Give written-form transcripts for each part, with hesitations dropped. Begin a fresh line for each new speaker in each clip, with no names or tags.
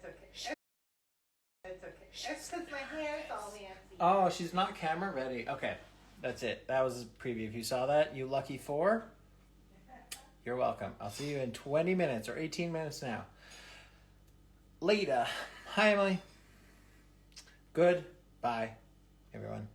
okay. It's okay. It's because my hair is all fancy.
Oh, she's not camera ready. Okay, that's it. That was a preview. If you saw that, you lucky four, you're welcome. I'll see you in 20 minutes or 18 minutes now. Later. Hi, Emily. Good. Bye, everyone.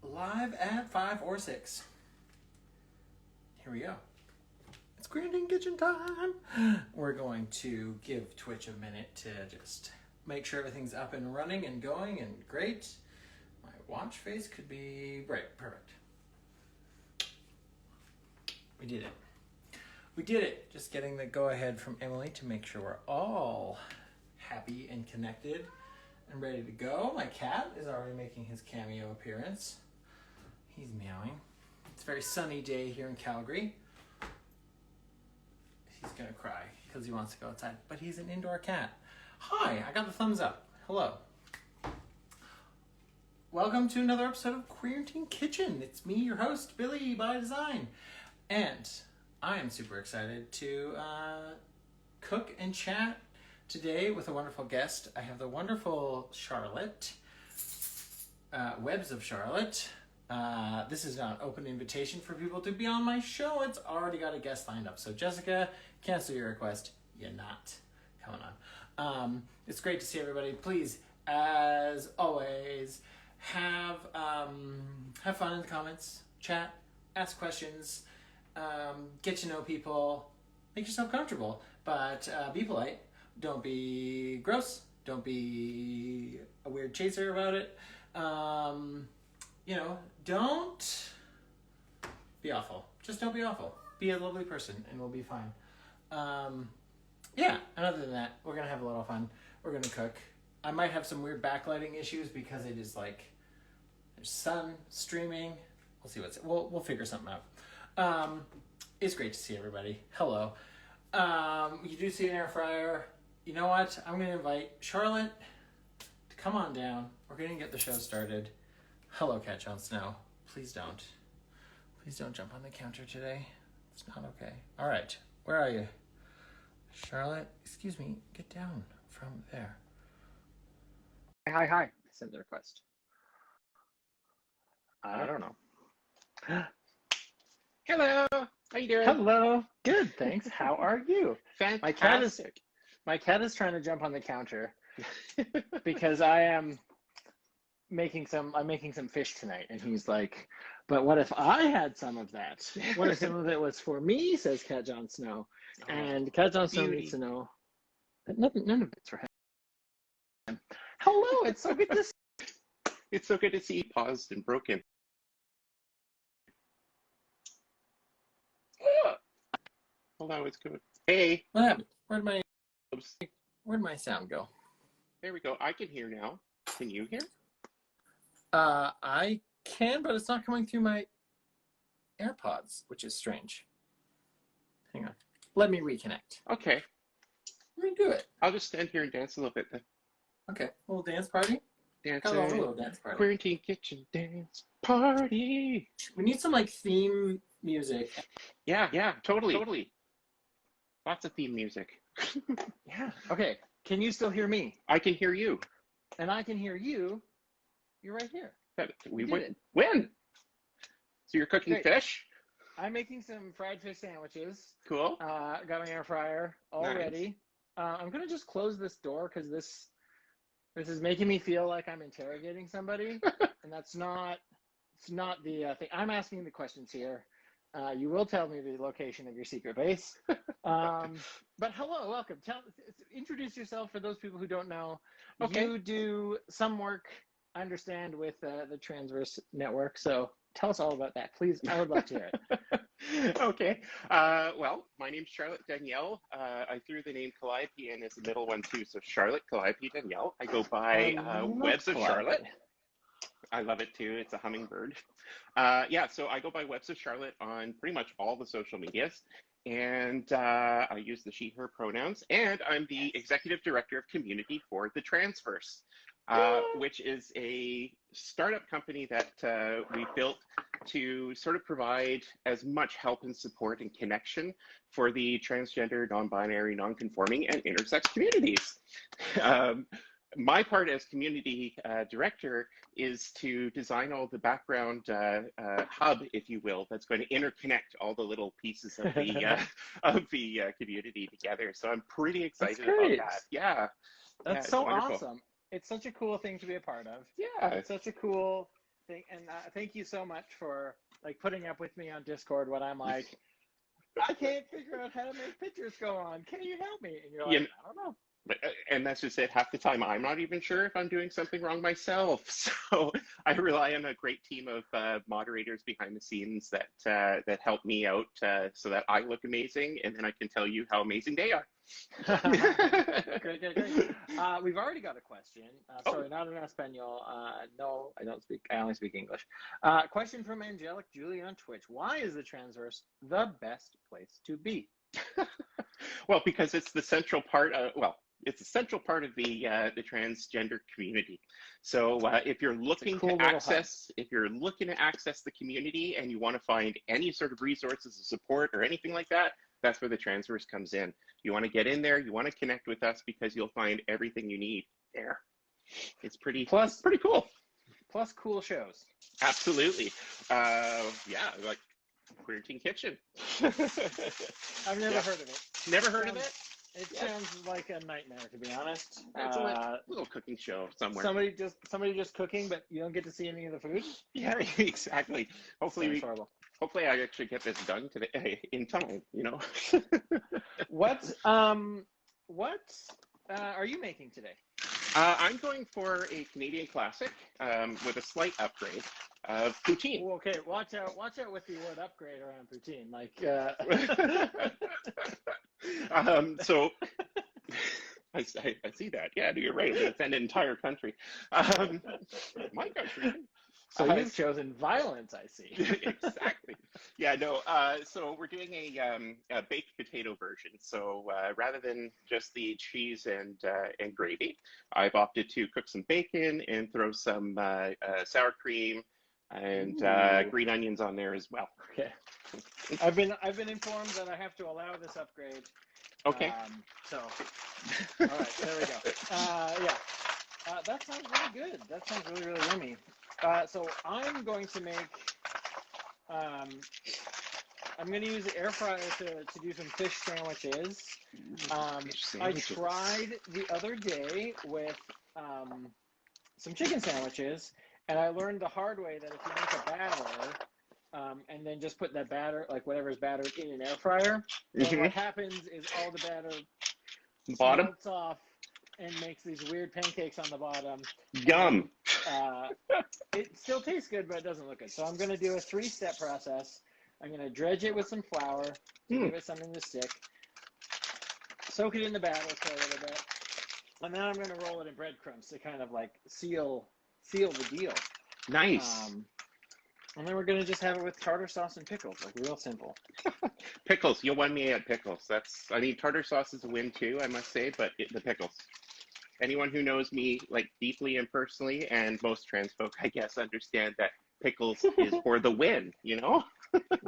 Live at 5 or 6. Here we go. It's Queerantine Kitchen time. We're going to give Twitch a minute to just make sure everything's up and running and going and great. My watch face could be bright. Perfect. We did it. We did it. Just getting the go-ahead from Emily to make sure we're all happy and connected and ready to go. My cat is already making his cameo appearance. He's meowing. It's a very sunny day here in Calgary. He's gonna cry because he wants to go outside, but he's an indoor cat. Hi, I got the thumbs up. Hello. Welcome to another episode of Queerantine Kitchen. It's me, your host, Billie by design. And I am super excited to cook and chat today with a wonderful guest. I have the wonderful Charlotte, Webs of Charlotte. This is not an open invitation for people to be on my show. It's already got a guest lined up. So Jessica, cancel your request. You're not coming on. It's great to see everybody. Please, as always, have fun in the comments, chat, ask questions, get to know people, make yourself comfortable, but be polite. Don't be gross. Don't be a weird chaser about it. Don't be awful. Just don't be awful. Be a lovely person and we'll be fine. And other than that, we're going to have a lot of fun. We're going to cook. I might have some weird backlighting issues because it is like, there's sun streaming. We'll see we'll figure something out. It's great to see everybody. Hello. You do see an air fryer. You know what? I'm going to invite Charlotte to come on down. We're going to get the show started. Hello, Cat Jon Snow. Please don't. Please don't jump on the counter today. It's not okay. All right. Where are you? Charlotte, excuse me. Get down from there.
Hi. I sent the request. I don't know. Hello. How you doing?
Hello. Good, thanks. How are you?
Fantastic.
My cat is trying to jump on the counter because I'm making some fish tonight, and he's like, but what if I had some of that? What if some of it was for me, says Cat Jon Snow. And Cat Jon Snow needs to know that none of it's for him. Hello, it's so good to see.
It's so good to see you paused and broken. Hello, it's good. Hey.
What happened? Where'd my sound go?
There we go. I can hear now. Can you hear?
I can, but it's not coming through my AirPods, which is strange. Hang on. Let me reconnect.
Okay.
Let me do it.
I'll just stand here and dance a little bit then.
Okay. A little dance party?
Dancing.
Got a little dance party.
Queerantine Kitchen dance party.
We need some like theme music.
Yeah, totally. Lots of theme music.
Yeah. Okay. Can you still hear me?
I can hear you.
And I can hear you. You're right here.
We
did
win.
it.
Win. So you're cooking
Great.
fish?
I'm making some fried fish sandwiches.
Cool.
Got my air fryer all ready. I'm gonna just close this door because this is making me feel like I'm interrogating somebody, and it's not the thing. I'm asking the questions here. You will tell me the location of your secret base. But hello, welcome. Introduce yourself for those people who don't know.
Okay.
You do some work, I understand, with the Transverse network. So tell us all about that, please. I would love to hear it.
Okay. Well, my name's Charlotte Danielle. I threw the name Calliope in as the middle one too. So Charlotte Calliope Danielle. I go by Webs of Charlotte. I love it too. It's a hummingbird. So I go by Webs of Charlotte on pretty much all the social medias. And I use the she, her pronouns. And I'm the Executive Director of Community for the Transverse, which is a startup company that we built to sort of provide as much help and support and connection for the transgender, non-binary, non-conforming, and intersex communities. My part as community director is to design all the background hub, if you will, that's going to interconnect all the little pieces of the community together. So I'm pretty excited about that. Yeah,
That's so awesome. It's such a cool thing to be a part of.
Yeah,
it's such a cool thing, and thank you so much for like putting up with me on Discord when I'm like, I can't figure out how to make pictures go on. Can you help me? And you're like, I don't know.
But, and that's just it. Half the time, I'm not even sure if I'm doing something wrong myself. So I rely on a great team of moderators behind the scenes that help me out so that I look amazing, and then I can tell you how amazing they are.
Great. We've already got a question. Sorry, not in Espanol. No, I don't speak. I only speak English. Question from Angelic Julie on Twitch. Why is the Transverse the best place to be?
Well, because it's the central part. It's a central part of the transgender community. So if you're looking to access the community and you want to find any sort of resources of support or anything like that, that's where the Transverse comes in. You want to get in there, you want to connect with us because you'll find everything you need there. It's pretty cool.
Plus cool shows.
Absolutely. Like Queerantine Kitchen.
I've never heard of it.
Never heard of it?
It sounds like a nightmare, to be honest.
It's a little cooking show somewhere.
Somebody just cooking, but you don't get to see any of the food.
Yeah, exactly. Hopefully I actually get this done today in time. You know.
What are you making today?
I'm going for a Canadian classic with a slight upgrade of poutine.
Well, okay, watch out with the word upgrade around poutine. Like,
so I see that. Yeah, you're right. It would offend an entire country. My country.
So you've chosen violence, I see.
Exactly. Yeah, no. So we're doing a baked potato version. So rather than just the cheese and gravy, I've opted to cook some bacon and throw some sour cream and green onions on there as well.
Okay. I've been informed that I have to allow this upgrade.
Okay.
All right, there we go. That sounds really good. That sounds really, really yummy. So I'm going to make, I'm going to use the air fryer to do some fish sandwiches. I tried the other day with some chicken sandwiches, and I learned the hard way that if you make a batter, and then just put that batter, like whatever's battered, in an air fryer, then what happens is all the batter melts off and makes these weird pancakes on the bottom.
Yum.
It still tastes good, but it doesn't look good. So I'm going to do a 3-step process. I'm going to dredge it with some flour to give it something to stick. Soak it in the batter for a little bit. And then I'm going to roll it in breadcrumbs to kind of like seal the deal.
Nice.
And then we're going to just have it with tartar sauce and pickles, like real simple.
Pickles, you won me at pickles. I mean, tartar sauce is a win too, I must say, but the pickles. Anyone who knows me like deeply and personally, and most trans folk, I guess, understand that pickles is for the win. You know.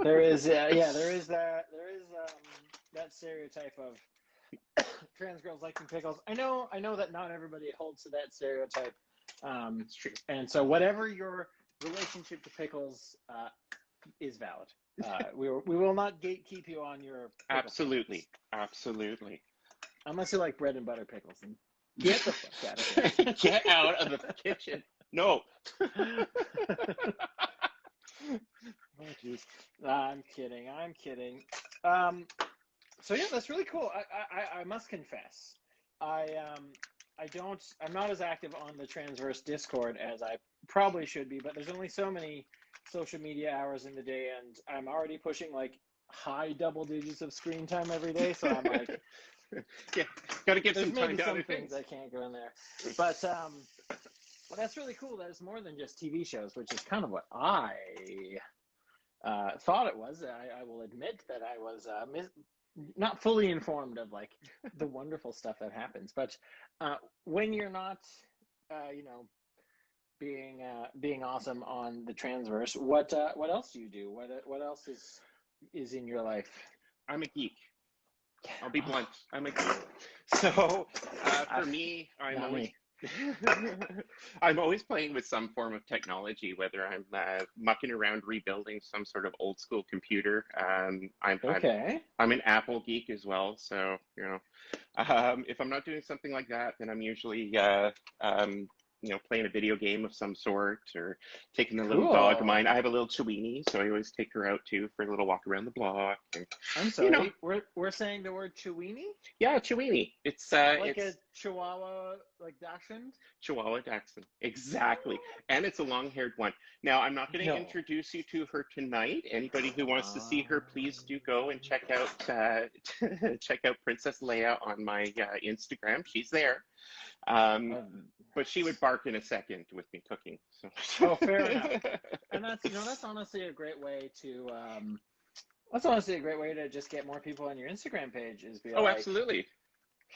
There is that stereotype of trans girls liking pickles. I know that not everybody holds to that stereotype.
It's true.
And so whatever your relationship to pickles is valid. We will not gatekeep you on your
Absolutely. Absolutely.
Unless you like bread and butter pickles. And get the fuck out of here.
Get out of the kitchen. No.
Oh, jeez. I'm kidding. So yeah, that's really cool. I must confess, I'm not as active on the Transverse Discord as I probably should be, but there's only so many social media hours in the day, and I'm already pushing like high double digits of screen time every day. So I'm like,
yeah, gotta get some time
maybe
down
some
to
things I can't go in there, but that's really cool. That it's more than just TV shows, which is kind of what I thought it was. I will admit that I was not fully informed of like the wonderful stuff that happens. But when you're not, being awesome on the Transverse, what else do you do? What else is in your life?
I'm a geek. I'll be blunt. I'm a geek. So for me, I'm always playing with some form of technology, whether I'm mucking around rebuilding some sort of old school computer. I'm an Apple geek as well. So, if I'm not doing something like that, then I'm usually, playing a video game of some sort or taking the little dog of mine. I have a little Chiweenie, so I always take her out too for a little walk around the block. And,
I'm sorry, we're saying the word Chiweenie?
Yeah, Chiweenie. It's
like a Chihuahua, like Dachshund?
Chihuahua Dachshund, exactly. And it's a long-haired one. Now, I'm not going to introduce you to her tonight. Anybody who wants to see her, please do go and check out check out Princess Leia on my Instagram. She's there. But she would bark in a second with me cooking. So.
Oh, fair enough. And that's honestly a great way to just get more people on your Instagram page. Is be like,
absolutely.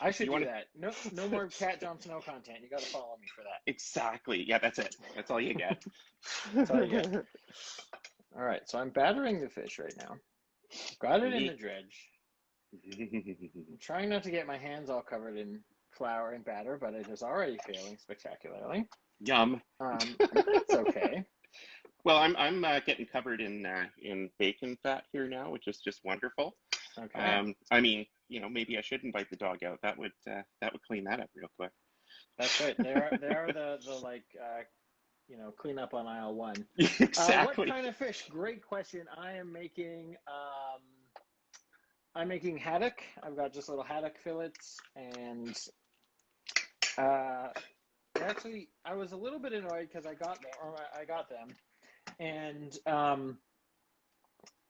I should do that. No more Cat Jon Snow content. You got to follow me for that.
Exactly. Yeah, that's it. That's all you get.
That's all you get. All right. So I'm battering the fish right now. Got it in the dredge. I'm trying not to get my hands all covered in flour and batter, but it is already failing spectacularly.
Yum.
That's okay.
Well, I'm getting covered in bacon fat here now, which is just wonderful.
Okay.
I mean, maybe I should invite the dog out. That would clean that up real quick.
That's right. They are the like clean up on aisle one.
Exactly.
What kind of fish? Great question. I'm making haddock. I've got just little haddock fillets, and actually I was a little bit annoyed because I got them, and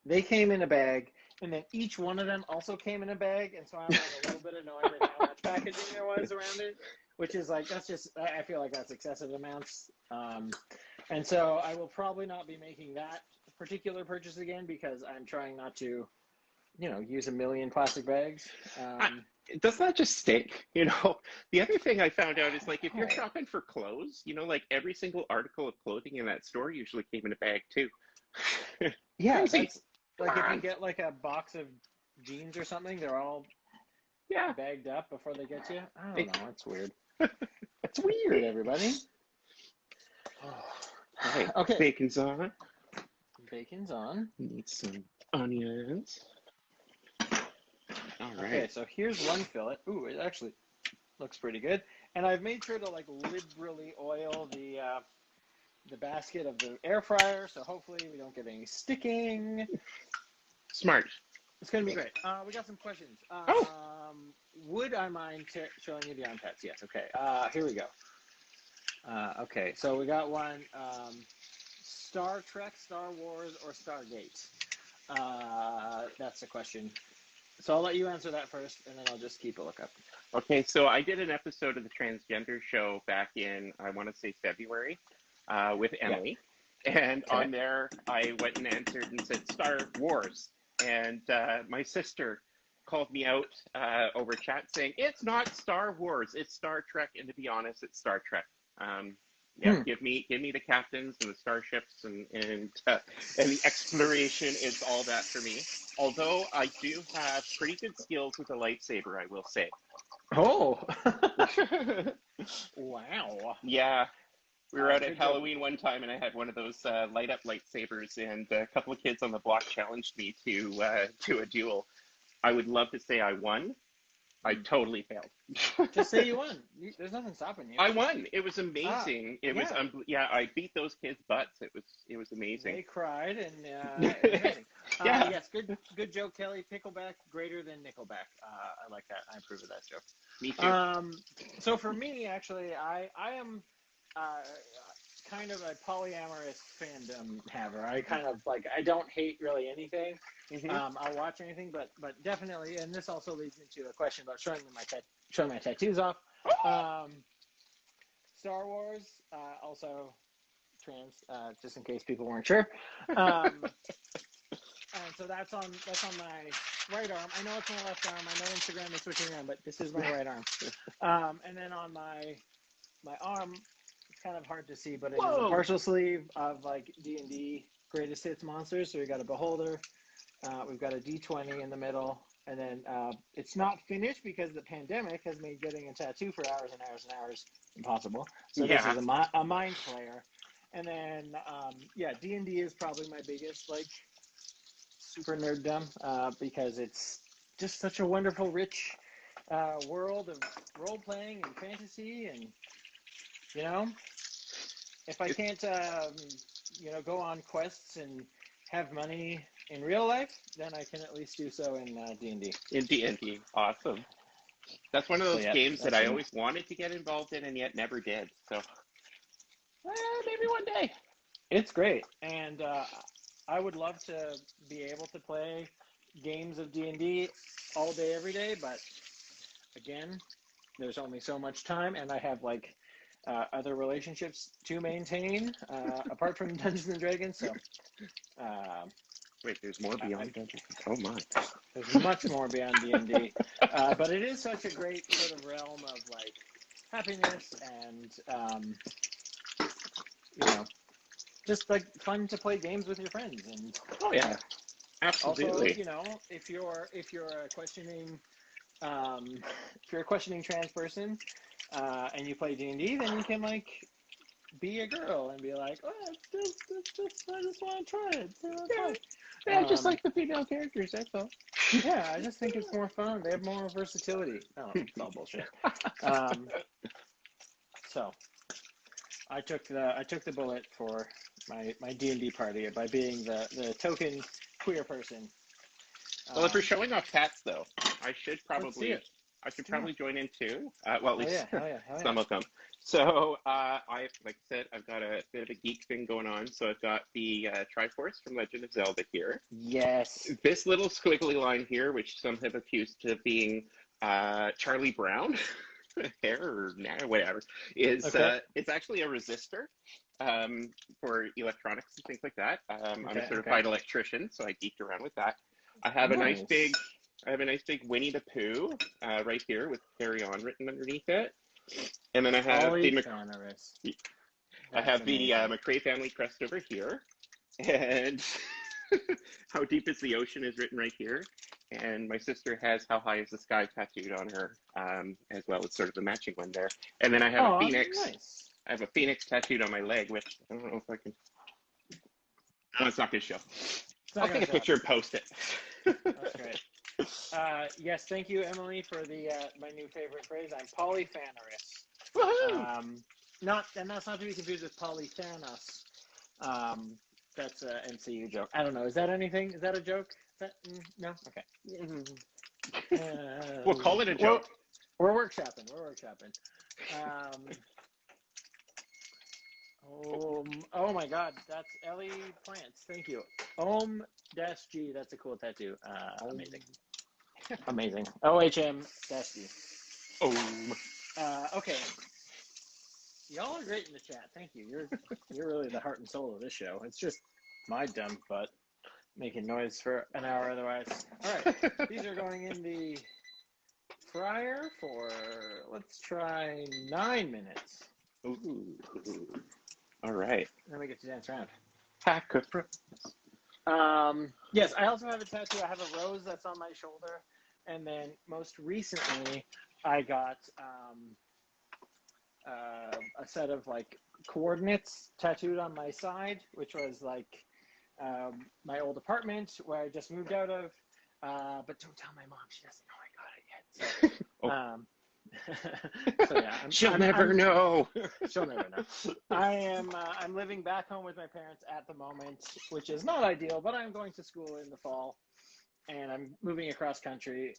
they came in a bag, and then each one of them also came in a bag, and so I'm like a little bit annoyed at how much packaging there was around it, which is like, I feel like that's excessive amounts. And so I will probably not be making that particular purchase again because I'm trying not to, use a million plastic bags.
Doesn't that just stink? The other thing I found out is like if you're shopping for clothes, like every single article of clothing in that store usually came in a bag too.
Yeah, that's, like if you get like a box of jeans or something, they're all bagged up before they get to you. I don't know. It's weird. It's weird, everybody.
Right.
Okay.
Bacon's on.
Bacon's on.
Need some onions. All right.
Okay, so here's one fillet. Ooh, it actually looks pretty good. And I've made sure to like liberally oil the basket of the air fryer, so hopefully we don't get any sticking.
Smart.
It's going to be great. We got some questions. Would I mind showing you the on-pets? Yes, okay. Here we go. Okay, so we got one. Star Trek, Star Wars, or Stargate? That's the question. So I'll let you answer that first, and then I'll just keep a lookup.
Okay, so I did an episode of the Transgender Show back in, I want to say February, with Emily. And
Okay.
on there, I went and answered and said Star Wars. And my sister called me out over chat saying, it's not Star Wars, it's Star Trek. And to be honest, it's Star Trek. Yeah, give me the captains and the starships and the exploration is all that for me. Although I do have pretty good skills with a lightsaber, I will say.
Oh, wow.
Yeah, we were out at
Good job.
Halloween one time, and I had one of those light up lightsabers, and a couple of kids on the block challenged me to a duel. I would love to say I won. I totally failed.
Just say you won. There's nothing stopping you.
I won. It was amazing.
Yeah.
I beat those kids' butts. It was amazing.
They cried and amazing.
Yeah.
Yes, good joke, Kelly. Pickleback greater than Nickelback. I like that. I approve of that joke.
Me too.
So for me, actually, I am kind of a polyamorous fandom haver. I kind of like, I don't hate really anything. I'll watch anything, but definitely, and this also leads into a question about showing my tattoos off. Star Wars, also trans, just in case people weren't sure. And so that's on my right arm. I know it's my left arm. I know Instagram is switching around, but this is my right arm. And then on my arm, it's kind of hard to see, but it is a partial sleeve of like D&D Greatest Hits monsters. So we got a Beholder. We've got a D20 in the middle, and then it's not finished because the pandemic has made getting a tattoo for hours and hours and hours impossible. So this is a mind flayer. And then, D&D is probably my biggest, like, super nerddom because it's just such a wonderful, rich world of role-playing and fantasy. And, you know, if I can't, go on quests and have money in real life, then I can at least do so in D&D.
In D&D, awesome. That's one of those games that I always wanted to get involved in and yet never did. So maybe one day.
It's great, and I would love to be able to play games of D&D all day, every day. But again, there's only so much time, and I have like other relationships to maintain apart from Dungeons and Dragons. So.
Wait, there's more beyond Dungeons. Oh my!
There's much more beyond D&D, but it is such a great sort of realm of like happiness and just like fun to play games with your friends. And
oh yeah, absolutely.
Also, if you're a questioning trans person and you play D&D, then you can like be a girl and be like, oh, I just want to try it.
Yeah, just like the female characters, that's all.
Yeah, I just think it's more fun. They have more versatility. Oh, it's all bullshit. So I took the bullet for my D&D party by being the token queer person.
Well, if you're showing off tats, though, I should probably join in too. Well, at least some of them. So, like I said, I've got a bit of a geek thing going on. So I've got the Triforce from Legend of Zelda here.
Yes.
This little squiggly line here, which some have accused of being Charlie Brown hair or whatever, is it's actually a resistor for electronics and things like that. I'm a certified electrician, so I geeked around with that. I have a nice big Winnie the Pooh right here with "Carry On" written underneath it, and then I have the McRae family crest over here, and "How Deep Is the Ocean" is written right here, and my sister has "How High Is the Sky" tattooed on her, as well as sort of the matching one there, and then I have a phoenix. Nice. I have a phoenix tattooed on my leg, which I don't know if I can. No, it's not going to show. I'll take a picture and post it.
That's great. Yes, thank you, Emily, for the my new favorite phrase. I'm polyfanerous.
Woohoo!
That's not to be confused with Polythanos. That's an MCU joke. I don't know. Is that anything? Is that a joke? No. Okay.
We'll call it a joke.
We're workshopping. Oh my God, that's Ellie Plants. Thank you. G. That's a cool tattoo. Amazing. OHM-G.
Om.
Okay. Y'all are great in the chat. Thank you. You're really the heart and soul of this show. It's just my dumb butt making noise for an hour otherwise. All right, these are going in the fryer for, let's try 9 minutes.
Ooh. All right.
Then we get to dance around.
Pack of roses.
Yes, I also have a tattoo. I have a rose that's on my shoulder. And then most recently, I got a set of like coordinates tattooed on my side, which was like my old apartment where I just moved out of. But don't tell my mom; she doesn't know I got it yet. So, so yeah,
She'll never know.
She'll never know. I'm living back home with my parents at the moment, which is not ideal. But I'm going to school in the fall, and I'm moving across country.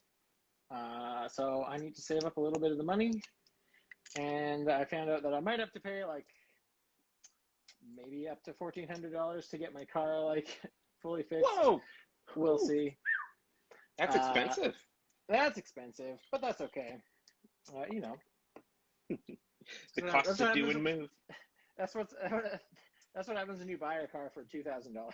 So I need to save up a little bit of the money. And I found out that I might have to pay like maybe up to $1,400 to get my car like fully fixed.
Whoa!
We'll see.
That's expensive.
That's expensive, but that's okay. You know,
The cost of doing move.
That's what happens when you buy a car for $2,000.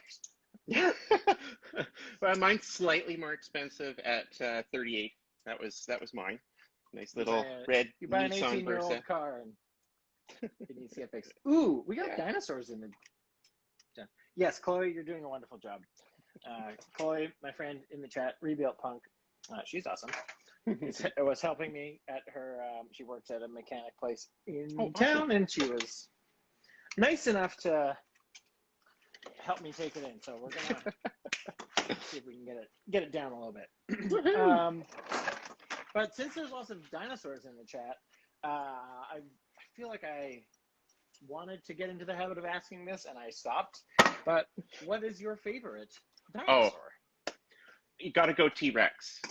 Well, mine's slightly more expensive at 38. That was mine. Nice little red
You buy an
Nissan
18-year-old
Versa.
car and it needs to get fixed. Ooh, we got dinosaurs in the. Yes, Chloe, you're doing a wonderful job. Chloe, my friend in the chat, Rebuilt Punk, she's awesome. Was helping me at her. She works at a mechanic place in town,
awesome. And
she was nice enough to help me take it in. So we're gonna see if we can get it down a little bit. But since there's lots of dinosaurs in the chat, I feel like I wanted to get into the habit of asking this, and I stopped. But what is your favorite dinosaur?
You got to go T-Rex.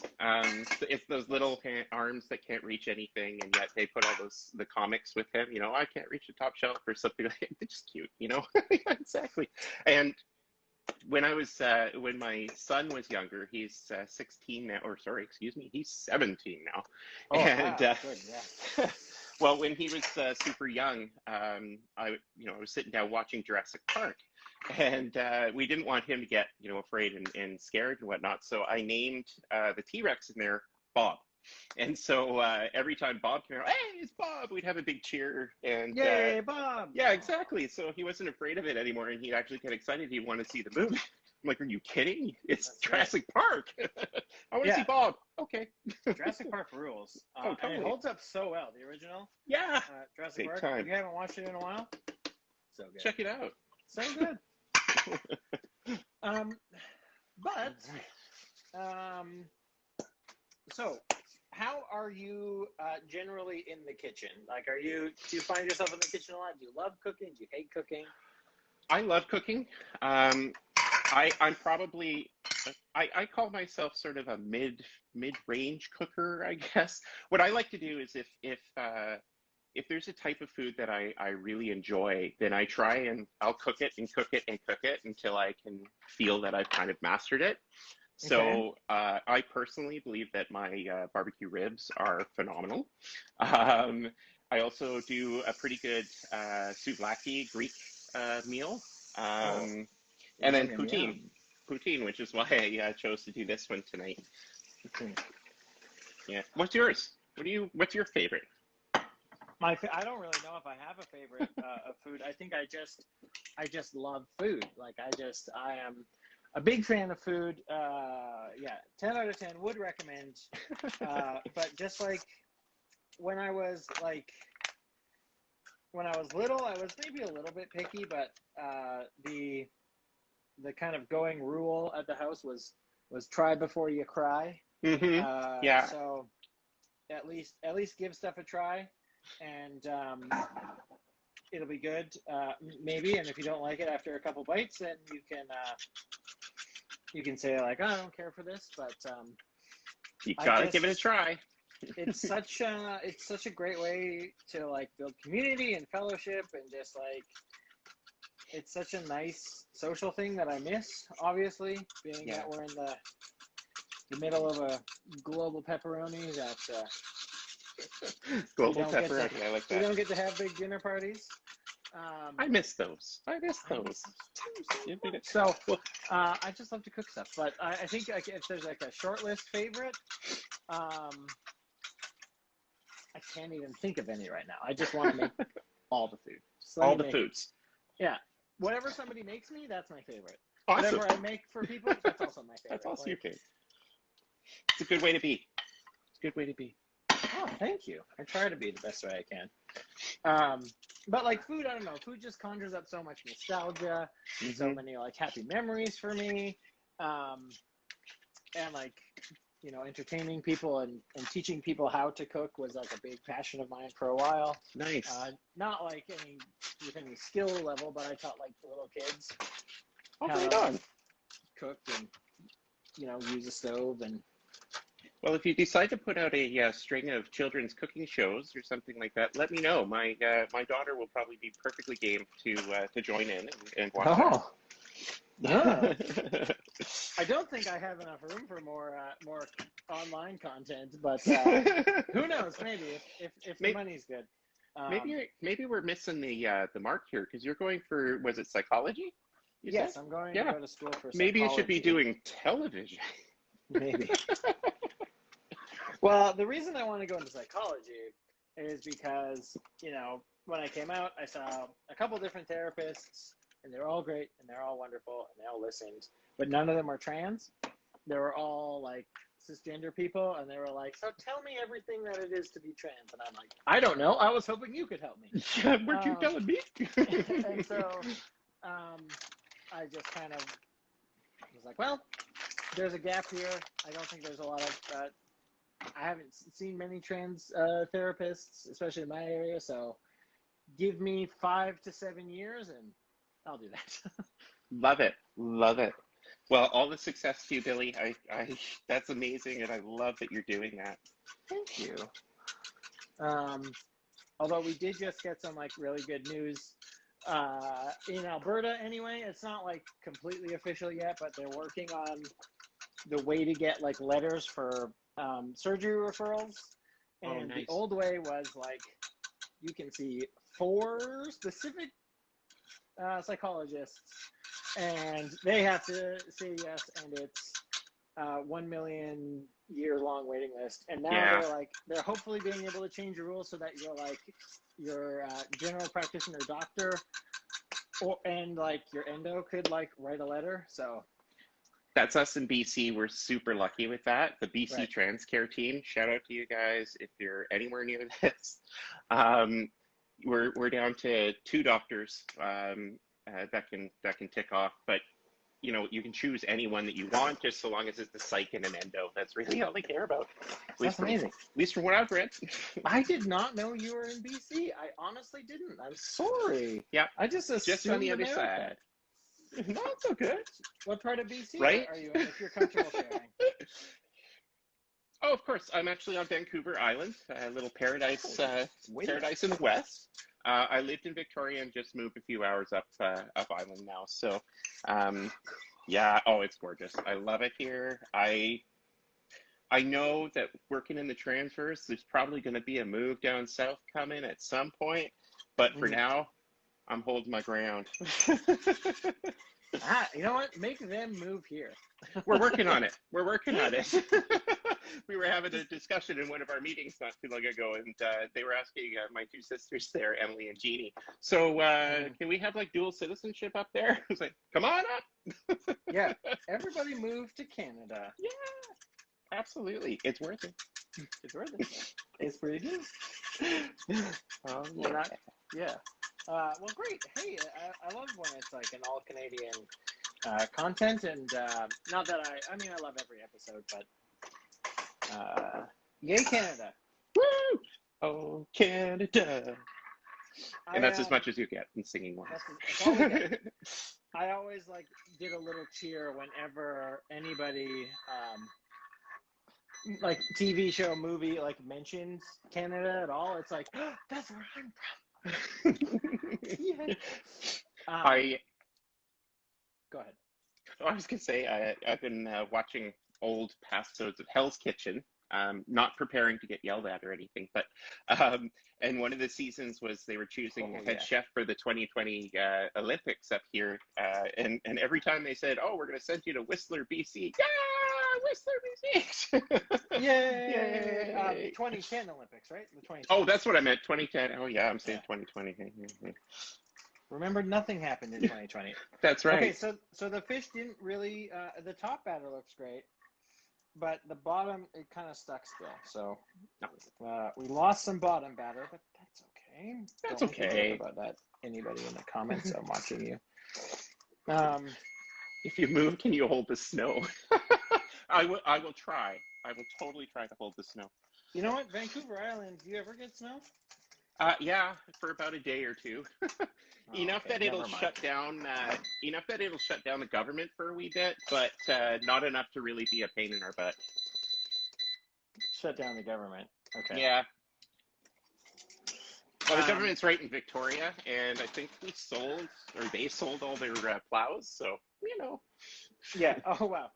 It's those little arms that can't reach anything, and yet they put all the comics with him. You know, I can't reach the top shelf or something like that. They're just cute, you know? Exactly. And when my son was younger, he's 16 now, or sorry, excuse me, he's 17 now.
Oh,
And
wow, good, yeah.
well, when he was super young, I was sitting down watching Jurassic Park, and we didn't want him to get, afraid and scared and whatnot. So I named the T-Rex in there Bob. And so every time Bob came out, hey, it's Bob, we'd have a big cheer. And
yay, Bob!
Yeah, exactly. So he wasn't afraid of it anymore, and he'd actually get excited. He'd want to see the movie. I'm like, are you kidding? It's Jurassic Park. I want to see Bob. Okay.
Jurassic Park rules.
Totally.
And it holds up so well. The original.
Yeah.
Jurassic
Big
Park.
time.
If you haven't watched it in a while, so good.
Check it out.
So good. So how are you generally in the kitchen? Like, do you find yourself in the kitchen a lot? Do you love cooking? Do you hate cooking?
I love cooking. I'm probably, I call myself sort of a mid-range cooker, I guess. What I like to do is if there's a type of food that I really enjoy, then I try and I'll cook it and cook it and cook it until I can feel that I've kind of mastered it. So I personally believe that my barbecue ribs are phenomenal. I also do a pretty good souvlaki Greek meal. And then poutine, which is why I chose to do this one tonight. Yeah. What's yours? What's your favorite?
I don't really know if I have a favorite of food. I think I just love food. Like I am a big fan of food. 10 out of 10 would recommend. But just like when I was little, I was maybe a little bit picky, but the kind of going rule at the house was try before you cry.
Mm-hmm. Yeah.
So at least give stuff a try, and it'll be good. Maybe, and if you don't like it after a couple bites, then you can say like, oh, I don't care for this, but
you gotta give it a try.
It's such a great way to like build community and fellowship, and just like it's such a nice social thing that I miss, obviously, being that we're in the middle of a global pepperoni that
Global
don't get to-
pepperoni. I like
We
that.
don't get to have big dinner parties.
I miss those.
So I just love to cook stuff, but I think like, if there's like a short list favorite, I can't even think of any right now. I just want to make all the food.
All the foods.
Yeah, whatever somebody makes me, that's my favorite.
Awesome.
Whatever I make for people, that's also my favorite.
That's also your favorite. It's a good way to be. It's a good way to be.
Oh, thank you. I try to be the best way I can. But like food, I don't know. Food just conjures up so much nostalgia, so many like happy memories for me, and like entertaining people and teaching people how to cook was like a big passion of mine for a while.
Nice.
Not like with any skill level, but I taught like the little kids how
Right
to
on.
cook and use a stove and.
Well, if you decide to put out a string of children's cooking shows or something like that, let me know. My daughter will probably be perfectly game to join in and watch
Oh.
that.
I don't think I have enough room for more online content, but who knows? Maybe if the money's good.
Maybe we're missing the mark here because you're going for, was it psychology?
Yes, I'm going to go to school for psychology.
Maybe you should be doing television.
Maybe. Well, the reason I want to go into psychology is because, when I came out, I saw a couple different therapists, and they're all great, and they're all wonderful, and they all listened, but none of them were trans. They were all, like, cisgender people, and they were like, so tell me everything that it is to be trans. And I'm like, I don't know. I was hoping you could help me.
Weren't you telling me?
And so I just kind of was like, well, there's a gap here. I don't think there's a lot of I haven't seen many trans therapists, especially in my area, so give me 5 to 7 years and I'll do that.
Love it. Love it. Well, all the success to you, Billie. I that's amazing, and I love that you're doing that.
Thank you. Although we did just get some like really good news in Alberta anyway. It's not like completely official yet, but they're working on the way to get like letters for surgery referrals. And
nice.
The old way was like you can see 4 specific psychologists and they have to say yes, and it's 1 million year long waiting list. And now they're hopefully being able to change the rules so that your general practitioner doctor and like your endo could like write a letter. So
that's us in BC. We're super lucky with that. The BC Trans Care team. Shout out to you guys if you're anywhere near this. We're down to 2 doctors that can tick off, but you can choose any one that you want, just so long as it's a psych and an endo. That's really all they care about.
That's amazing.
At least from what I've read.
I did not know you were in BC. I honestly didn't. I'm sorry.
Yeah.
I just assumed
just on the other
America.
side. No, it's okay.
What part of BC
right?
are you in, if you're comfortable sharing?
Oh, of course. I'm actually on Vancouver Island, a little paradise, paradise in the west. I lived in Victoria and just moved a few hours up island now. So, yeah. Oh, it's gorgeous. I love it here. I know that working in the Transverse, there's probably going to be a move down south coming at some point, but for now, I'm holding my ground.
You know what? Make them move here.
We're working on it. We're working on it. We were having a discussion in one of our meetings not too long ago, and they were asking my 2 sisters there, Emily and Jeannie. So can we have like dual citizenship up there? I was like, come on up.
Yeah, everybody move to Canada.
Yeah, absolutely. It's worth it.
It's worth it. It's pretty good. Yeah. Well, great. Hey, I love when it's like an all Canadian content, and not that I mean, I love every episode, but yay, Canada.
Woo! Oh, Canada. And that's as much as you get in singing one.
That's all we get. I always like did a little cheer whenever anybody like TV show, movie, like mentions Canada at all. It's like, oh, that's where I'm from. Yeah. Go ahead.
I was gonna say I've been watching old past episodes of Hell's Kitchen not preparing to get yelled at or anything, but and one of the seasons was they were choosing head chef for the 2020 Olympics up here, and every time they said, "Oh, we're going to send you to Whistler, BC," yeah, Whistler, BC,
yay! 2010 Olympics, right? The 2010.
Oh, that's what I meant. 2010. Oh yeah, I'm saying 2020.
Remember, nothing happened in 2020.
That's right.
Okay, so the fish didn't really. The top batter looks great, but the bottom, it kind of stuck still. So we lost some bottom batter, but that's okay.
That's
Don't
okay.
think about that. Anybody in the comments? I'm watching you.
If you move, can you hold the snow? I will try. I will totally try to hold the snow.
You know what? Vancouver Island, do you ever get snow?
Yeah, for about a day or two. Enough that it'll shut down. Enough that it'll shut down the government for a wee bit, but not enough to really be a pain in our butt.
Shut down the government. Okay.
Yeah. Well, the government's right in Victoria, and I think they sold all their plows, so, you know.
Yeah. Oh, wow.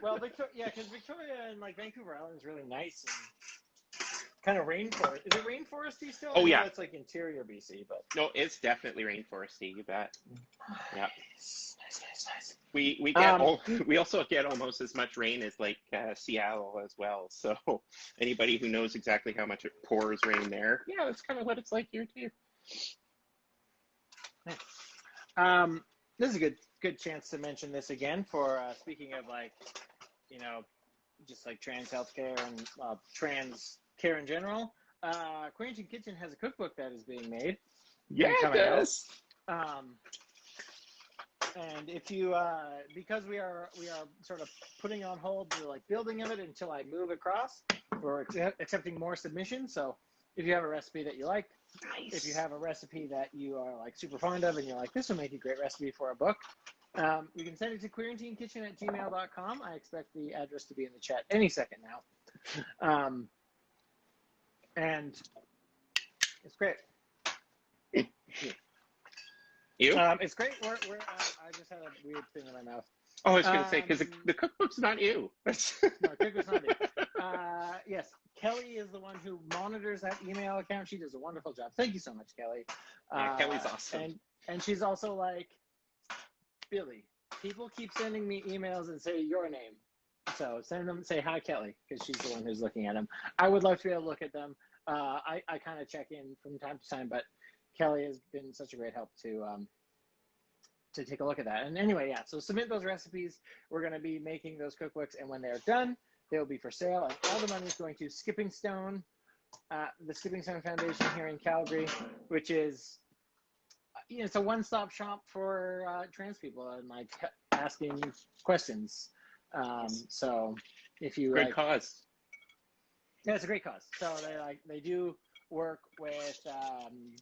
Well, because Victoria and like Vancouver Island is really nice and kind of rainforest. Is it rainforesty still?
Oh, yeah.
It's like interior BC, but
No, it's definitely rainforesty. You bet. Yeah.
Nice.
We also get almost as much rain as like Seattle as well. So anybody who knows exactly how much it pours rain there, yeah, that's kind of what it's like here too.
Nice. This is a good chance to mention this again for speaking of like, you know, just like trans healthcare and trans care in general. Queerantine Kitchen has a cookbook that is being made.
Yeah, it does.
And if you, because we are sort of putting on hold the like building of it until I move across, we're accepting more submissions. So if you have a recipe that you like,
nice.
If you have a recipe that you are like super fond of and you're like, this will make a great recipe for a book, you can send it to queerantinekitchen@gmail.com. I expect the address to be in the chat any second now. And it's great. It's great. I just had a weird thing in my mouth.
Oh, I was going to say, because the cookbook's not you.
No, cookbook's not you. Yes, Kelly is the one who monitors that email account. She does a wonderful job. Thank you so much, Kelly.
Yeah, Kelly's awesome.
And she's also like, Billie, people keep sending me emails and say your name. So send them, say hi, Kelly, because she's the one who's looking at them. I would love to be able to look at them. I kind of check in from time to time, but Kelly has been such a great help to take a look at that. And anyway, yeah, so submit those recipes. We're going to be making those cookbooks, and when they're done, they will be for sale, and all the money is going to Skipping Stone, the Skipping Stone Foundation here in Calgary, which is, you know, it's a one-stop shop for trans people and like asking questions. So if you
great cause.
Yeah, it's a great cause. So they do work with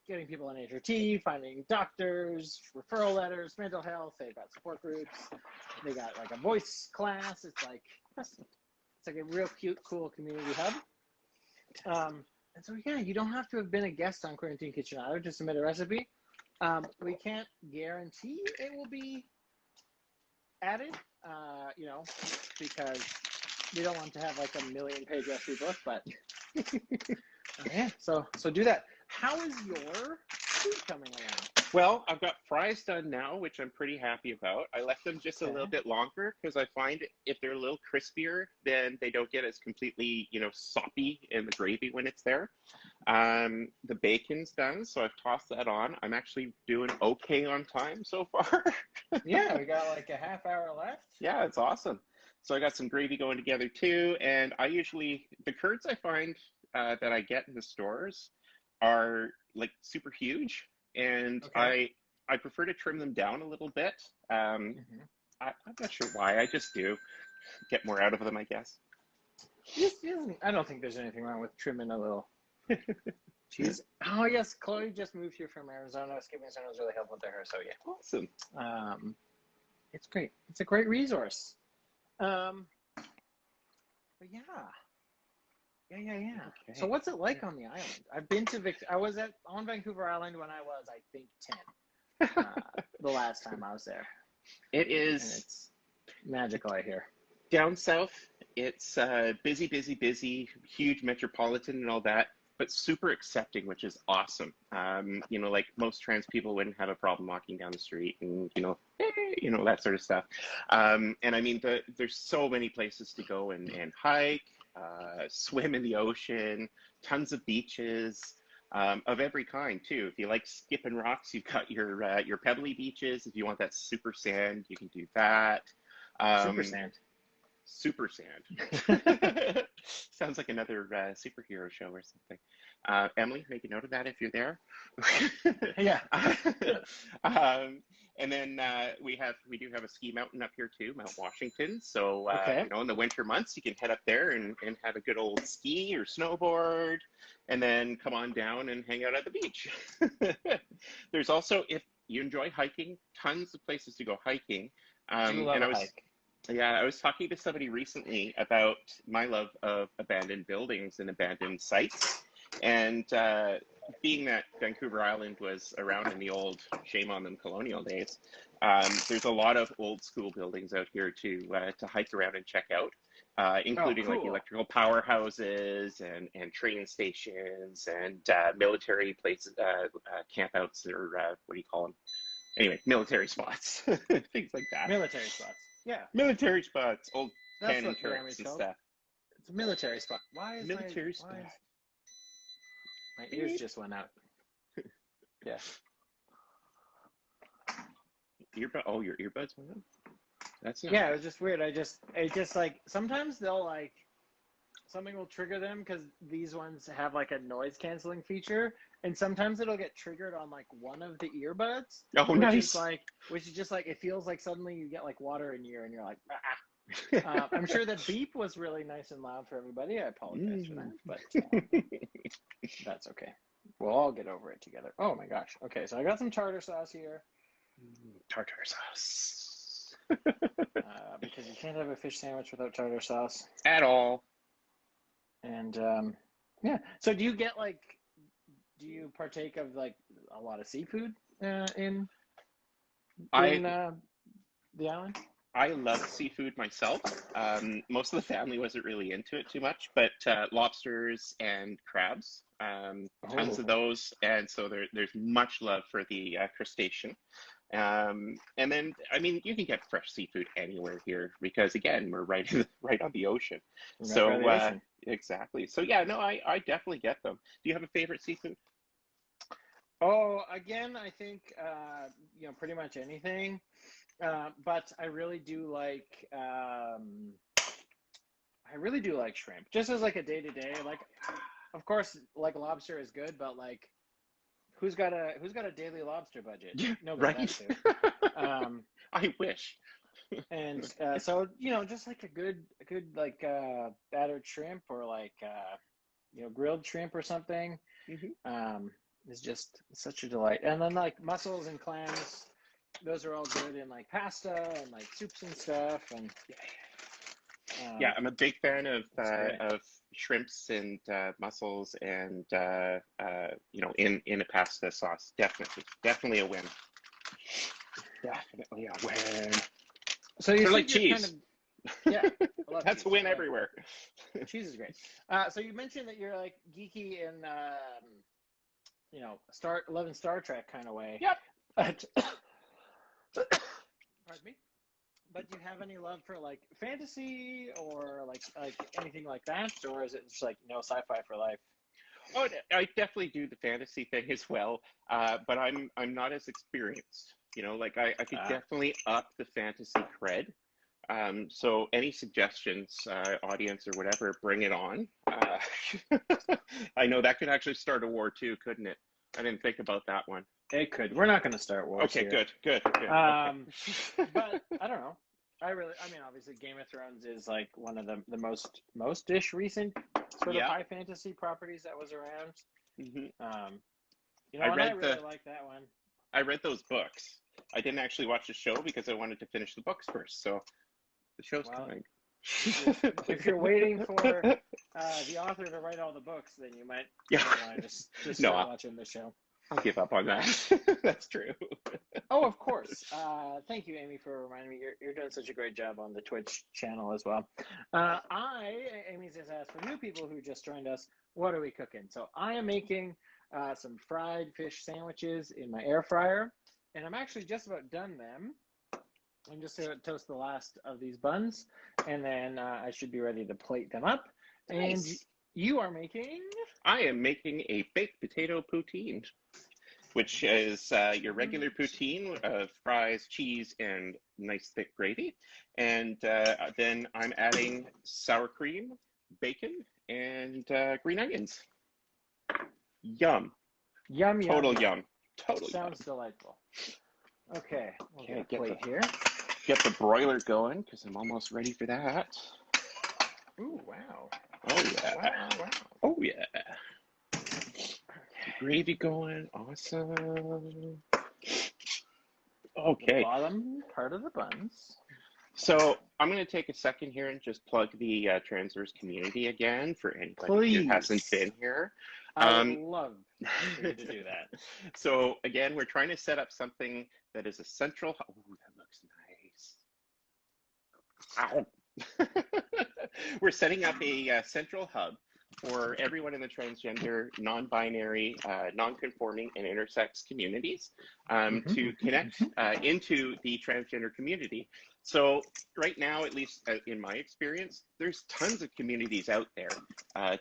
getting people on HRT, finding doctors, referral letters, mental health. They've got support groups. They got like a voice class. It's like a real cute, cool community hub. And so yeah, you don't have to have been a guest on Queerantine Kitchen either to submit a recipe. We can't guarantee it will be added, you know, because we don't want to have like a 1,000,000-page recipe book, but yeah, so do that. How is your food coming along?
Well, I've got fries done now, which I'm pretty happy about. I left them just a little bit longer because I find if they're a little crispier, then they don't get as completely, you know, soppy in the gravy when it's there. The bacon's done, so I've tossed that on. I'm actually doing okay on time so far.
Yeah, we got like a half hour left.
Yeah, it's awesome. So I got some gravy going together too, and I usually, the curds I find that I get in the stores are like super huge. And I prefer to trim them down a little bit. I'm not sure why. I just do get more out of them, I guess.
I don't think there's anything wrong with trimming a little cheese. Oh, yes. Chloe just moved here from Arizona. Skipping Stone was really helpful to her. So, yeah.
Awesome.
It's great. It's a great resource. But yeah. Yeah. Okay. So what's it like on the island? I've been to I was on Vancouver Island when I was, I think, 10. The last time I was there.
It is.
And it's magical, I hear.
Down south, it's busy, busy, busy, huge metropolitan and all that, but super accepting, which is awesome. You know, like most trans people wouldn't have a problem walking down the street and, hey, that sort of stuff. And I mean, there's so many places to go and hike, swim in the ocean, tons of beaches. Of every kind too. If you like skipping rocks, you've got your pebbly beaches. If you want that super sand, you can do that.
Super sand.
Super sand. Sounds like another superhero show or something. Emily, make a note of that if you're there.
Yeah.
And then we do have a ski mountain up here too, Mount Washington. So
Okay.
in the winter months, you can head up there and have a good old ski or snowboard, and then come on down and hang out at the beach. There's also, if you enjoy hiking, tons of places to go hiking.
Do love
and
a hike.
Yeah, I was talking to somebody recently about my love of abandoned buildings and abandoned sites. And being that Vancouver Island was around in the old, shame on them, colonial days, there's a lot of old school buildings out here to hike around and check out, including like electrical powerhouses and train stations and military places, campouts, or what do you call them? Anyway, military spots, things like that.
Military spots. Yeah.
Military spots, old
That's
cannon
what
turrets
Grammy's
and
called.
stuff.
It's a military spot. Why is
Military
my
spot.
My ears just went out. Yeah.
Your earbuds went on? That's not
Yeah, it was just weird. It just like sometimes they'll like something will trigger them because these ones have like a noise canceling feature, and sometimes it'll get triggered on like one of the earbuds.
Oh,
which
nice.
Which is just like it feels like suddenly you get like water in your ear, and you're like, I'm sure the beep was really nice and loud for everybody. I apologize for that, but that's okay. We'll all get over it together. Oh my gosh. Okay, so I got some tartar sauce here.
Tartar sauce.
Because you can't have a fish sandwich without tartar sauce.
At all.
And yeah. So do you partake of like a lot of seafood in the island?
I love seafood myself. Most of the family wasn't really into it too much, but lobsters and crabs, tons of those. And so there's much love for the crustacean. And then, I mean, you can get fresh seafood anywhere here because, again, we're right on the ocean. Exactly. So, yeah, no, I definitely get them. Do you have a favorite seafood?
Oh, again, I think, pretty much anything. But I really do like shrimp, just as like a day to day. Like, of course, like lobster is good, but like, who's got a daily lobster budget? Nobody has to.
I wish.
And so just like a good like battered shrimp or like grilled shrimp or something, is just such a delight. And then like mussels and clams. Those are all good in like pasta and like soups and stuff. And
yeah, I'm a big fan of shrimps and mussels and in a pasta sauce. Definitely a win. Definitely a win.
So you
like cheese.
Kind of, yeah, I love
that's
cheese.
a win everywhere.
Cheese is great. So you mentioned that you're like geeky in loving Star Trek kind of way.
Yep.
But pardon me. But do you have any love for like fantasy or like anything like that, or is it just like sci-fi for life?
Oh, I definitely do the fantasy thing as well, but I'm not as experienced. Like I could definitely up the fantasy cred. So any suggestions, audience or whatever, bring it on. I know that could actually start a war too, couldn't it? I didn't think about that one.
It could. We're not going to start wars
Okay,
here.
good.
But I don't know. Obviously Game of Thrones is like one of the most-ish recent sort of high fantasy properties that was around.
Mm-hmm.
I really like that one.
I read those books. I didn't actually watch the show because I wanted to finish the books first. So the show's coming.
If you're waiting for the author to write all the books, then you might want to just start watching the show.
I'll give up on that. That's true.
Oh, of course. Thank you, Amy, for reminding me. You're doing such a great job on the Twitch channel as well. Amy just asked for new people who just joined us, what are we cooking? So I am making some fried fish sandwiches in my air fryer, and I'm actually just about done them. I'm just going to toast the last of these buns, and then I should be ready to plate them up.
Nice.
And you are making?
I am making a baked potato poutine, which is your regular poutine of fries, cheese, and nice thick gravy. And then I'm adding sour cream, bacon, and green onions. Yum.
Yum, yum.
Total yum. Total
Sounds
yum.
delightful. Okay, we'll
Okay,
get a plate here.
Get the broiler going, because I'm almost ready for that.
Ooh, wow.
Oh, yeah.
Wow, wow.
Oh, yeah. Gravy going. Awesome. Okay.
The bottom part of the buns.
So I'm going to take a second here and just plug the Transverse community again for anybody who hasn't been here.
I would love for you to do that.
So again, we're trying to set up something that is a central. Oh, that looks nice. Ow. We're setting up a central hub for everyone in the transgender, non-binary, non-conforming, and intersex communities to connect into the transgender community. So right now, at least in my experience, there's tons of communities out there,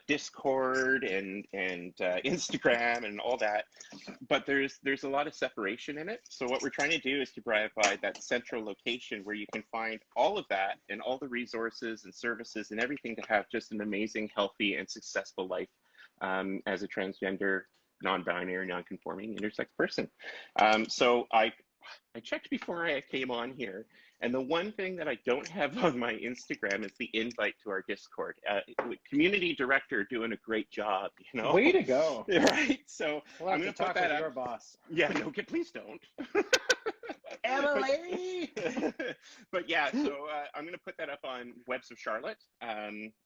Discord and Instagram and all that, but there's a lot of separation in it. So what we're trying to do is to provide that central location where you can find all of that and all the resources and services and everything to have just an amazing, healthy, and successful life as a transgender, non-binary, non-conforming, intersex person. So I checked before I came on here, and the one thing that I don't have on my Instagram is the invite to our Discord. Community director doing a great job, you know.
Way to go!
Right, so
we'll
I'm going to put that up.
Your boss.
Yeah, no, please don't.
Emily.
But yeah, so I'm going to put that up on Webs of Charlotte,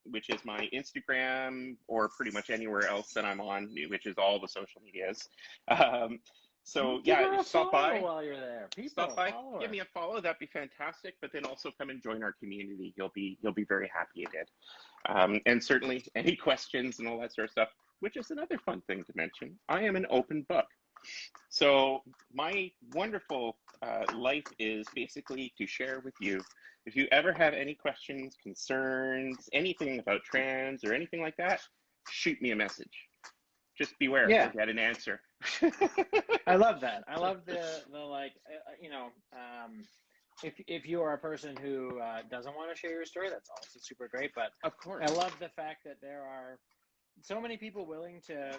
which is my Instagram, or pretty much anywhere else that I'm on, which is all the social medias. So yeah, stop by
while you're there.
Stop by, give me a follow. That'd be fantastic. But then also come and join our community. You'll be very happy you did. And certainly any questions and all that sort of stuff, which is another fun thing to mention. I am an open book. So my wonderful life is basically to share with you. If you ever have any questions, concerns, anything about trans or anything like that, shoot me a message. Just beware, you'll get an answer.
I love that. I love the like, if you are a person who doesn't want to share your story, that's also super great. But
of course,
I love the fact that there are so many people willing to,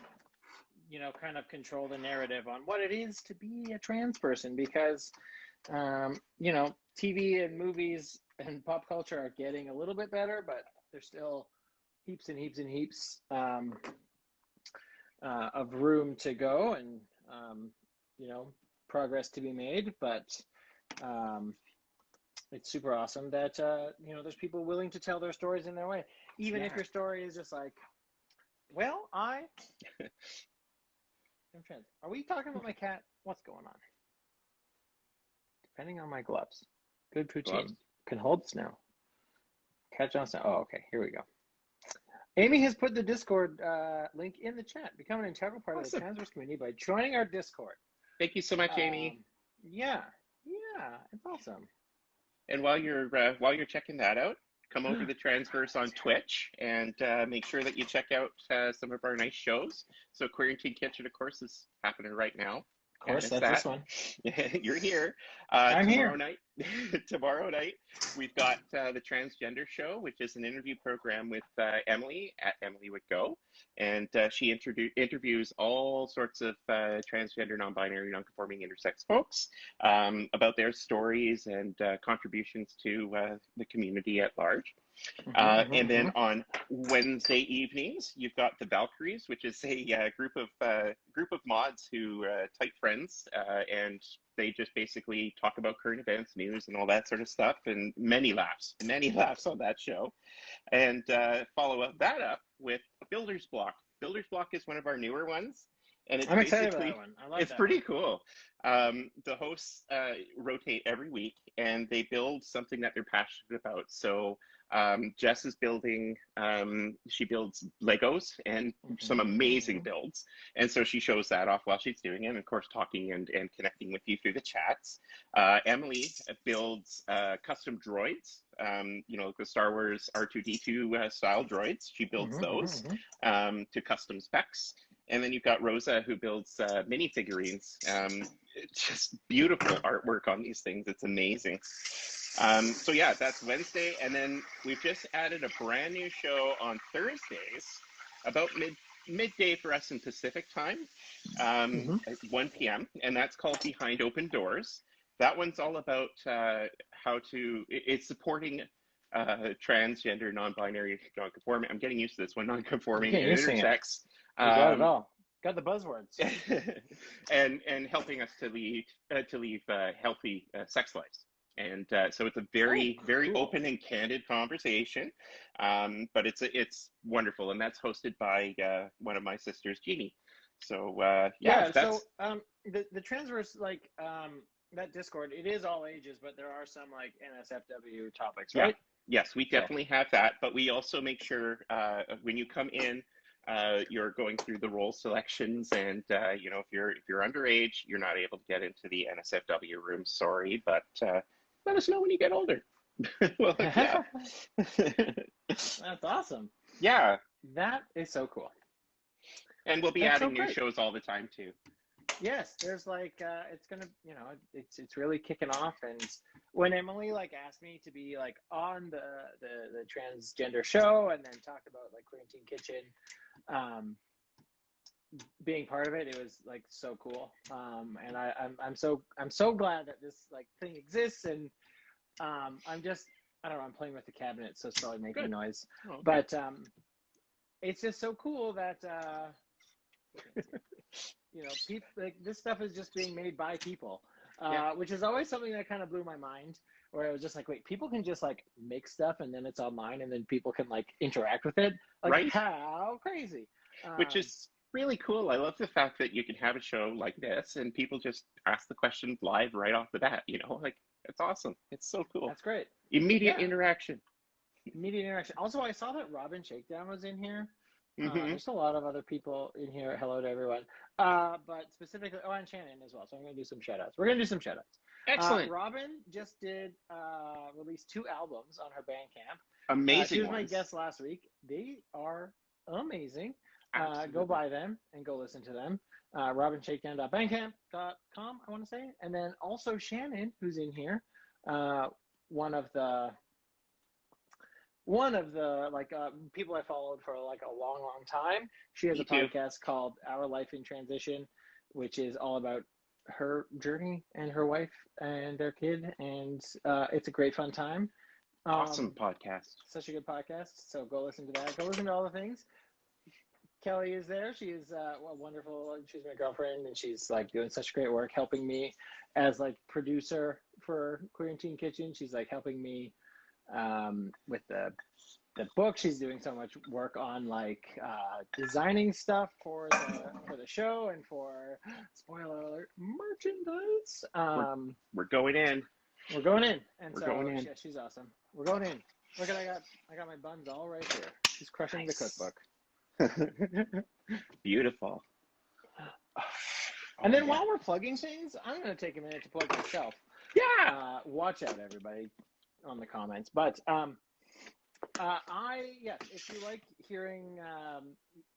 kind of control the narrative on what it is to be a trans person, because, TV and movies and pop culture are getting a little bit better, but there's still heaps and heaps and heaps of room to go and, progress to be made. But it's super awesome that, there's people willing to tell their stories in their way. Even if your story is just like, well, I'm trans. Are we talking about my cat? What's going on? Depending on my gloves. Good poutine. Gloves. Can hold snow. Catch on snow. Oh, okay. Here we go. Amy has put the Discord link in the chat. Become an integral part of the Transverse community by joining our Discord.
Thank you so much, Amy.
Yeah, it's awesome.
And while you're checking that out, come over to Transverse on Twitch and make sure that you check out some of our nice shows. So Queerantine Kitchen, of course, is happening right now.
Of course, that's this one.
You're here.
I'm
tomorrow
here.
Night, tomorrow night, we've got the Transgender Show, which is an interview program with Emily at Emily Would Go. And she interviews all sorts of transgender, non-binary, non-conforming, intersex folks about their stories and contributions to the community at large. And then on Wednesday evenings, you've got the Valkyries, which is a group of mods who type friends, and they just basically talk about current events, news, and all that sort of stuff, and many laughs on that show. And follow that up with Builder's Block. Builder's Block is one of our newer ones, and it's
I'm excited about
basically
that one. I love
it's
that
pretty cool. The hosts rotate every week, and they build something that they're passionate about. So Jess is building. She builds Legos and some amazing builds, and so she shows that off while she's doing it, and of course talking and connecting with you through the chats. Emily builds custom droids. The Star Wars R2D2 style droids. She builds those to custom specs. And then you've got Rosa, who builds mini figurines. Just beautiful artwork on these things. It's amazing. So yeah, that's Wednesday. And then we've just added a brand new show on Thursdays, about midday for us in Pacific time, at 1 p.m. And that's called Behind Open Doors. That one's all about it's supporting transgender, non-binary, non-conforming. I'm getting used to this one, non-conforming and intersex.
You got it all. Got the buzzwords.
and helping us to lead healthy sex lives. And so it's a very cool. Open and candid conversation, but it's wonderful, and that's hosted by one of my sisters, Jeannie. So
So the Transverse, like that Discord, it is all ages, but there are some like NSFW topics, right?
Yeah. Yes, we definitely have that, but we also make sure when you come in, you're going through the role selections, and if you're underage, you're not able to get into the NSFW room. Sorry, but let us know when you get older. Well, yeah.
That's awesome.
Yeah,
that is so cool.
And we'll be adding new shows all the time too.
Yes, there's like it's gonna, it's really kicking off. And when Emily like asked me to be like on the transgender show and then talked about like Queerantine Kitchen, being part of it, it was like so cool. And I'm so glad that this like thing exists. And I don't know, I'm playing with the cabinet, so it's probably making noise. Oh, okay. But it's just so cool that people, like, this stuff is just being made by people, which is always something that kind of blew my mind, where I was just like, wait, people can just like make stuff and then it's online and then people can like interact with it. Like, right? How crazy.
Which is really cool. I love the fact that you can have a show like this and people just ask the questions live right off the bat, like, it's awesome. It's so cool.
That's great.
Immediate interaction.
Also, I saw that Robin Shakedown was in here. There's a lot of other people in here. Hello to everyone. But specifically, and Shannon as well. So I'm going to do some shout outs. We're going to do some shout outs.
Excellent.
Robin just did release 2 albums on her Bandcamp.
Amazing.
She was my guest last week. They are amazing. Go buy them and go listen to them. robinshakedown.bandcamp.com, I want to say. And then also Shannon, who's in here, one of the like people I followed for like a long time. She has a podcast called Our Life in Transition, which is all about her journey and her wife and their kid, and it's a great fun time.
Awesome podcast.
Such a good podcast. So go listen to that. Go listen to all the things. Kelly is there. She is wonderful. She's my girlfriend, and she's like doing such great work helping me as like producer for Queerantine Kitchen. She's like helping me with the book. She's doing so much work on like designing stuff for the show and for, spoiler alert, merchandise.
We're going in.
We're going in. And yeah, she's awesome. We're going in. Look at I got my buns all right here. She's crushing the cookbook.
Beautiful.
And then while we're plugging things, I'm going to take a minute to plug myself.
Yeah.
Watch out, everybody, on the comments. But if you like hearing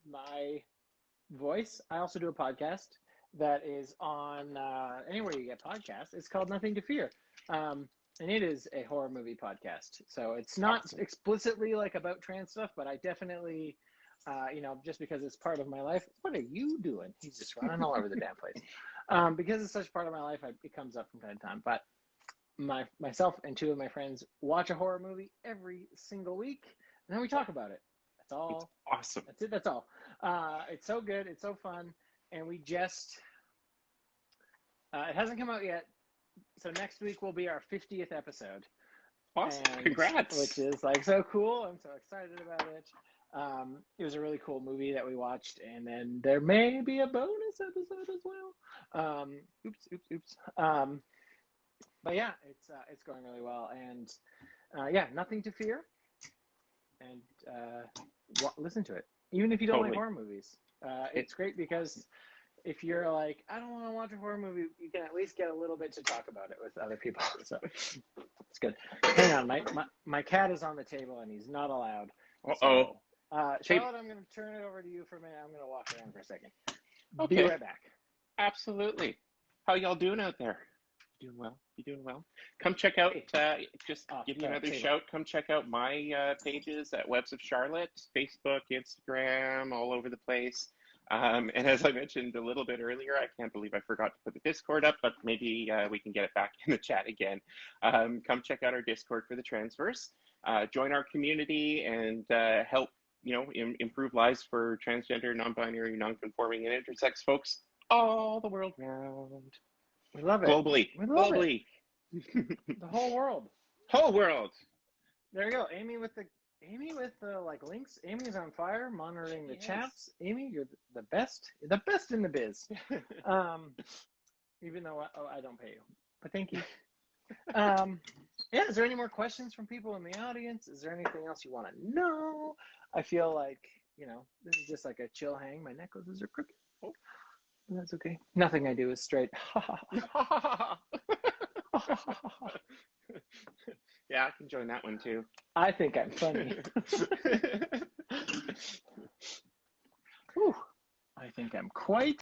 my voice, I also do a podcast that is on anywhere you get podcasts. It's called Nothing to Fear. And it is a horror movie podcast. So it's not explicitly like about trans stuff, but I definitely, just because it's part of my life. What are you doing? He's just running all over the damn place. Because it's such part of my life, it comes up from time to time. But myself and 2 of my friends watch a horror movie every single week, and then we talk about it. That's all.
It's awesome.
That's it. That's all. It's so good. It's so fun. And we just, it hasn't come out yet. So next week will be our 50th episode.
Awesome. Congrats.
Which is like so cool. I'm so excited about it. It was a really cool movie that we watched, and then there may be a bonus episode as well. Oops. But yeah, it's going really well, and yeah, nothing to fear, and listen to it, even if you don't like horror movies. It's great because if you're like, I don't want to watch a horror movie, you can at least get a little bit to talk about it with other people. So it's good. Hang on, my cat is on the table and he's not allowed.
Uh-oh.
Charlotte, I'm going to turn it over to you for a minute. I'm going to walk around for a second.
Okay.
Be right back.
Absolutely. How y'all doing out there? Doing well? You doing well? Come check out, just give me another shout. Come check out my pages at Webs of Charlotte, Facebook, Instagram, all over the place. And as I mentioned a little bit earlier, I can't believe I forgot to put the Discord up, but maybe we can get it back in the chat again. Come check out our Discord for the Transverse. Join our community and help, improve lives for transgender, non-binary, non-conforming, and intersex folks all the world round.
We love it.
Globally.
We love it. The whole world.
Whole world.
There you go. Amy with the links. Amy is on fire, monitoring the chats. Amy, you're the best in the biz. Even though I don't pay you, but thank you. Yeah, is there any more questions from people in the audience? Is there anything else you want to know? I feel like, this is just like a chill hang. My necklaces are crooked. Oh, that's okay. Nothing I do is straight.
Yeah, I can join that one too.
I think I'm funny. Whew. I think I'm quite.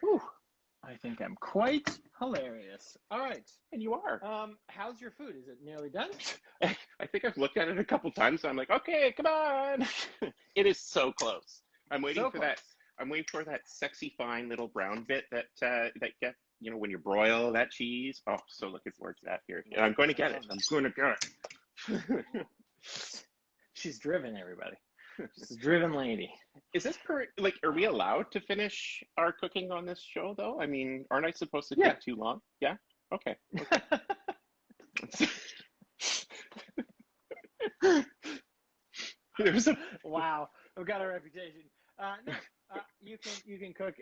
Whew. I think I'm quite hilarious. All right.
And you are.
How's your food? Is it nearly done?
I think I've looked at it a couple times, so I'm like, okay, come on. It is so close. I'm waiting for that. I'm waiting for that sexy, fine little brown bit that gets, when you broil that cheese. Oh, so looking forward to that here. And I'm going to get it. I'm going to get it.
She's driven, everybody. She's a driven lady.
Is this are we allowed to finish our cooking on this show though? I mean, aren't I supposed to take too long? Yeah? Okay.
Wow, I've got a reputation. No, you can cook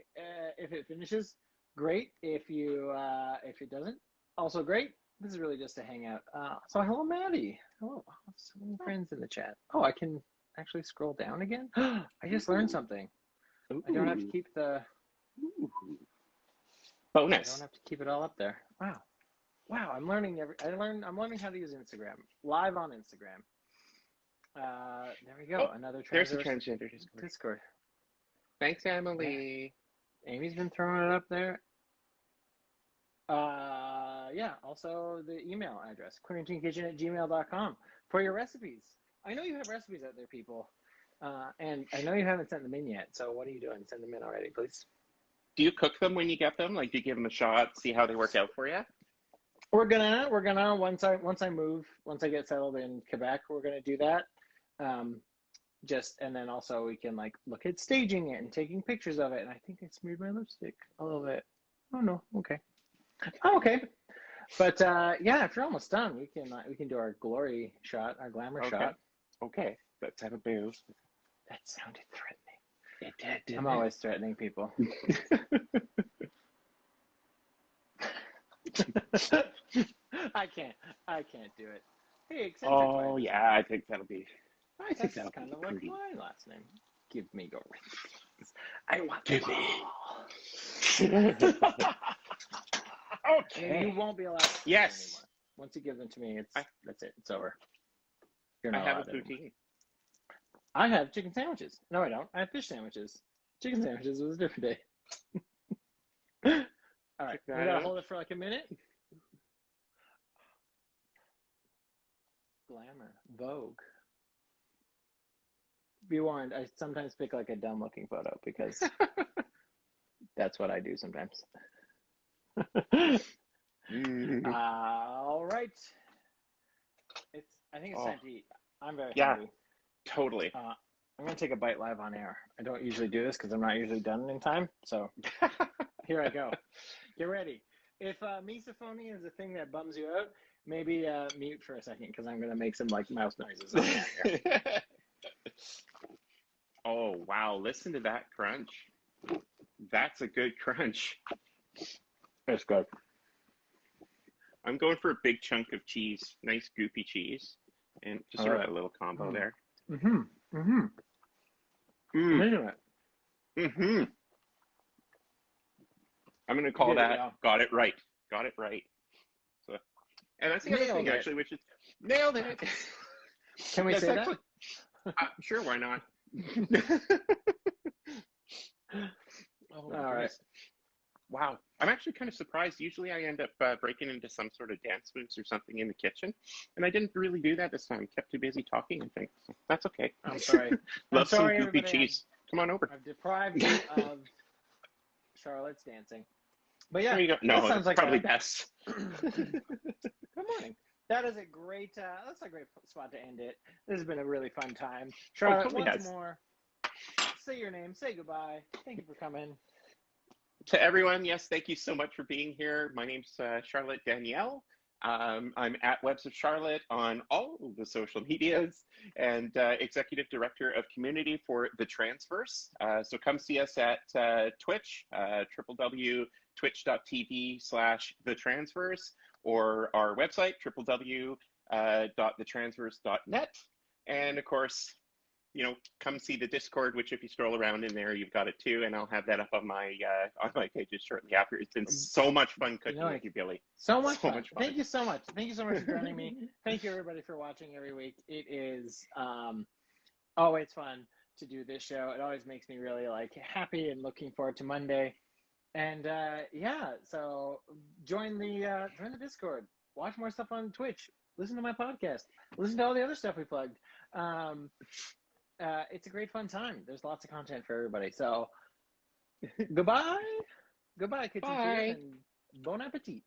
if it finishes. Great. If it doesn't, also great. This is really just to hang out. So hello, Maddie. Hello. So many friends in the chat. Oh, I can actually scroll down again. I just learned something.
Ooh.
I don't have to keep the
bonus.
I don't have to keep it all up there. Wow. I'm learning I'm learning how to use Instagram live on Instagram. There we go. Another
there's a transgender
Discord.
Thanks, Emily.
Yeah. Amy's been throwing it up there. Yeah. Also the email address, queerantinekitchen@gmail.com for your recipes. I know you have recipes out there, people. And I know you haven't sent them in yet. So what are you doing? Send them in already, please.
Do you cook them when you get them? Like, do you give them a shot, see how they work out for you?
We're gonna once I get settled in Quebec, we're gonna do that. And then also we can look at staging it and taking pictures of it. And I think I smeared my lipstick a little bit. Oh no, okay. Okay. But yeah, if you're almost done, we can do our glory shot, our glamour shot.
Okay, let's have a boo.
That sounded threatening.
It did, didn't
I'm
it?
always threatening people. I can't do it. Hey, Eccentric.
Oh yeah, I think that'll be.
That's kind of like my last name. Give me your rings. I want them all. Okay. You won't be allowed to anymore. Once you give them to me, that's it. It's over. You're not
I have
allowed
a poutine.
I have chicken sandwiches. No, I don't. I have fish sandwiches. Chicken sandwiches was a different day. All right. We gotta hold it for like a minute. Glamour. Vogue. Be warned, I sometimes pick like a dumb looking photo because that's what I do sometimes. All right. I think it's time to eat. I'm very hungry.
Totally.
I'm gonna take a bite live on air. I don't usually do this because I'm not usually done in time. So Here I go. Get ready. If misophonia is a thing that bums you out, maybe mute for a second because I'm gonna make some like mouse noises. On here.
Oh wow! Listen to that crunch. That's a good crunch.
That's good.
I'm going for a big chunk of cheese, nice goopy cheese, and just sort of a little combo there.
Mm-hmm. Mm-hmm.
Mm. Mm-hmm. I'm gonna call that got it right. Got it right. So, and that's the other thing actually, which is nailed it.
Can we say
actually, that? Sure, why not?
All right.
Wow. I'm actually kind of surprised. Usually I end up breaking into some sort of dance moves or something in the kitchen. And I didn't really do that this time. Kept too busy talking, I think. So that's okay.
I'm sorry.
Love some goopy cheese. Come on over.
I've deprived you of Charlotte's dancing. But yeah,
there you go. No,
that sounds like
probably best.
Good morning. That is a great, that's a great spot to end it. This has been a really fun time. Charlotte,
totally
once more, say your name, say goodbye. Thank you for coming.
To everyone, yes, thank you so much for being here. My name's Charlotte Danielle. I'm at Webs of Charlotte on all of the social medias and Executive Director of Community for the Transverse. So come see us at Twitch, www.twitch.tv/thetransverse, or our website, www.thetransverse.net. And of course, you know, come see the Discord, which if you scroll around in there, you've got it too, and I'll have that up on my pages shortly after. It's been so much fun cooking with you, Billie.
So much fun. Thank you so much. Thank you so much for joining me. Thank you everybody for watching every week. It is always fun to do this show. It always makes me really like happy and looking forward to Monday. And yeah, so join the Discord. Watch more stuff on Twitch. Listen to my podcast. Listen to all the other stuff we plugged. It's a great fun time. There's lots of content for everybody. So goodbye. Goodbye, kitchen and bon appetit.